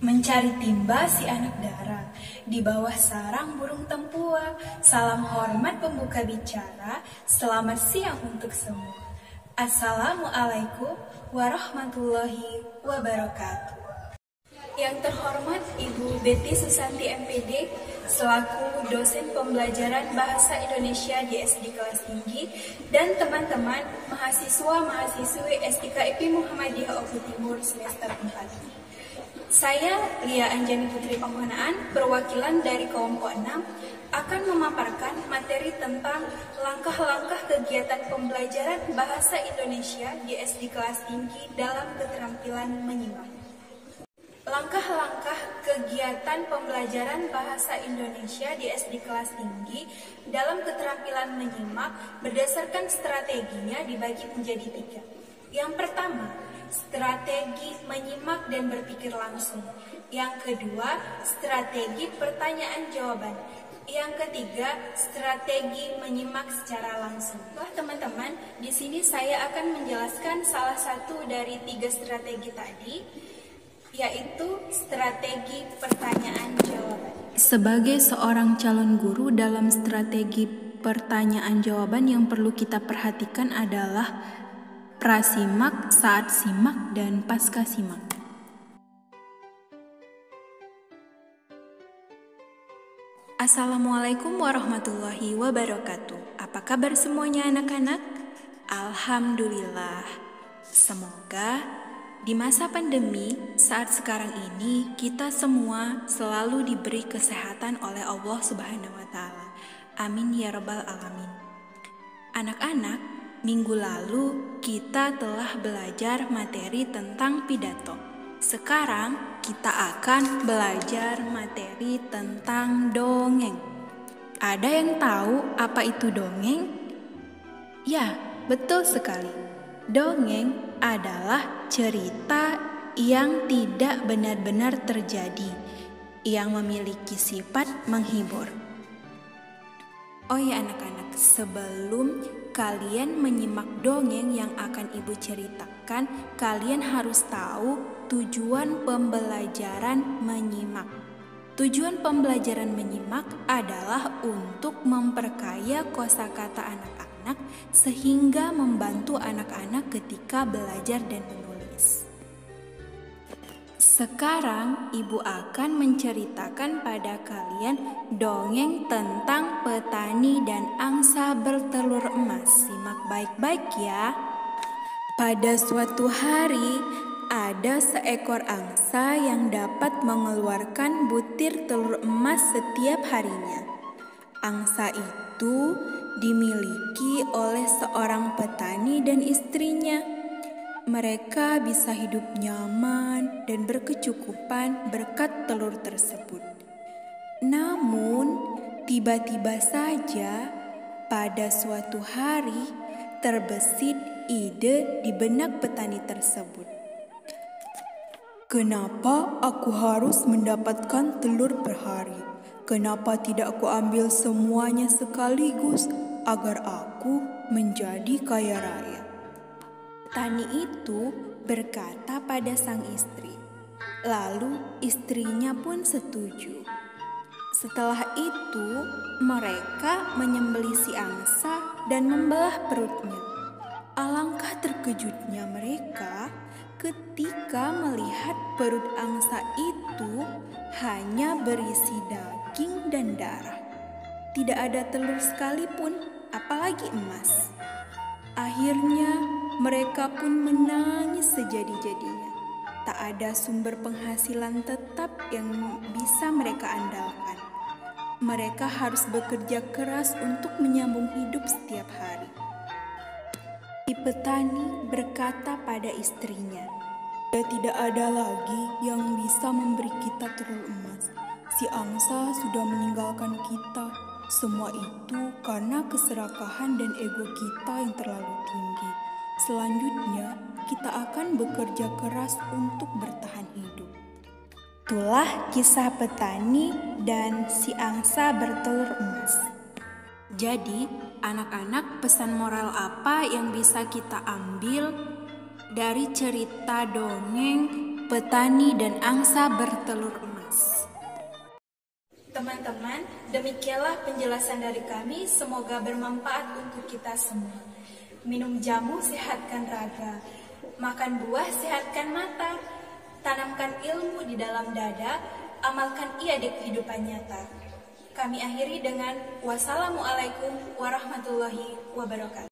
Mencari timba si anak dara, di bawah sarang burung tempua. Salam hormat pembuka bicara, selamat siang untuk semua. Assalamualaikum warahmatullahi wabarakatuh. Yang terhormat Ibu Betty Susanti MPD, selaku dosen pembelajaran Bahasa Indonesia di SD kelas tinggi, dan teman-teman mahasiswa-mahasiswi SDKIP Muhammadiyah Oku Timur semester 4. Saya, Lia Anjani Putri Panggonaan, perwakilan dari kelompok 6, akan memaparkan materi tentang langkah-langkah kegiatan pembelajaran Bahasa Indonesia di SD kelas tinggi dalam keterampilan menyimak. Langkah-langkah kegiatan pembelajaran Bahasa Indonesia di SD kelas tinggi dalam keterampilan menyimak berdasarkan strateginya dibagi menjadi 3. Yang pertama, strategi menyimak dan berpikir langsung. Yang kedua, strategi pertanyaan-jawaban. Yang ketiga, strategi menyimak secara langsung. Wah teman-teman, di sini saya akan menjelaskan salah satu dari 3 strategi tadi, yaitu strategi pertanyaan-jawaban. Sebagai seorang calon guru, dalam strategi pertanyaan-jawaban yang perlu kita perhatikan adalah prasimak, saat simak, dan pasca simak. Assalamualaikum warahmatullahi wabarakatuh. Apa kabar semuanya anak-anak? Alhamdulillah. Semoga di masa pandemi saat sekarang ini kita semua selalu diberi kesehatan oleh Allah Subhanahu wa taala. Amin ya rabbal alamin. Anak-anak, minggu lalu kita telah belajar materi tentang pidato. Sekarang kita akan belajar materi tentang dongeng. Ada yang tahu apa itu dongeng? Ya, betul sekali. Dongeng adalah cerita yang tidak benar-benar terjadi, yang memiliki sifat menghibur. Oh ya anak-anak, sebelum kalian menyimak dongeng yang akan ibu ceritakan, kalian harus tahu tujuan pembelajaran menyimak. Tujuan pembelajaran menyimak adalah untuk memperkaya kosakata anak-anak sehingga membantu anak-anak ketika belajar dan menulis. Sekarang ibu akan menceritakan pada kalian dongeng tentang petani dan angsa bertelur emas. Simak baik-baik ya. Pada suatu hari, ada seekor angsa yang dapat mengeluarkan butir telur emas setiap harinya. Angsa itu dimiliki oleh seorang petani dan istrinya. Mereka bisa hidup nyaman dan berkecukupan berkat telur tersebut. Namun, tiba-tiba saja pada suatu hari terbesit ide di benak petani tersebut. Kenapa aku harus mendapatkan telur per hari? Kenapa tidak aku ambil semuanya sekaligus agar aku menjadi kaya raya? Petani itu berkata pada sang istri. Lalu istrinya pun setuju. Setelah itu mereka menyembelih si angsa dan membelah perutnya. Alangkah terkejutnya mereka ketika melihat perut angsa itu hanya berisi daging dan darah. Tidak ada telur sekalipun, apalagi emas. Akhirnya mereka pun menangis sejadi-jadinya. Tak ada sumber penghasilan tetap yang bisa mereka andalkan. Mereka harus bekerja keras untuk menyambung hidup setiap hari. Si petani berkata pada istrinya, tidak ada lagi yang bisa memberi kita telur emas. Si angsa sudah meninggalkan kita. Semua itu karena keserakahan dan ego kita yang terlalu tinggi. Selanjutnya, kita akan bekerja keras untuk bertahan hidup. Itulah kisah petani dan si angsa bertelur emas. Jadi, anak-anak, pesan moral apa yang bisa kita ambil dari cerita dongeng petani dan angsa bertelur emas. Teman-teman, demikianlah penjelasan dari kami, semoga bermanfaat untuk kita semua. Minum jamu sehatkan raga, makan buah sehatkan mata, tanamkan ilmu di dalam dada, amalkan ia di kehidupan nyata. Kami akhiri dengan wassalamualaikum warahmatullahi wabarakatuh.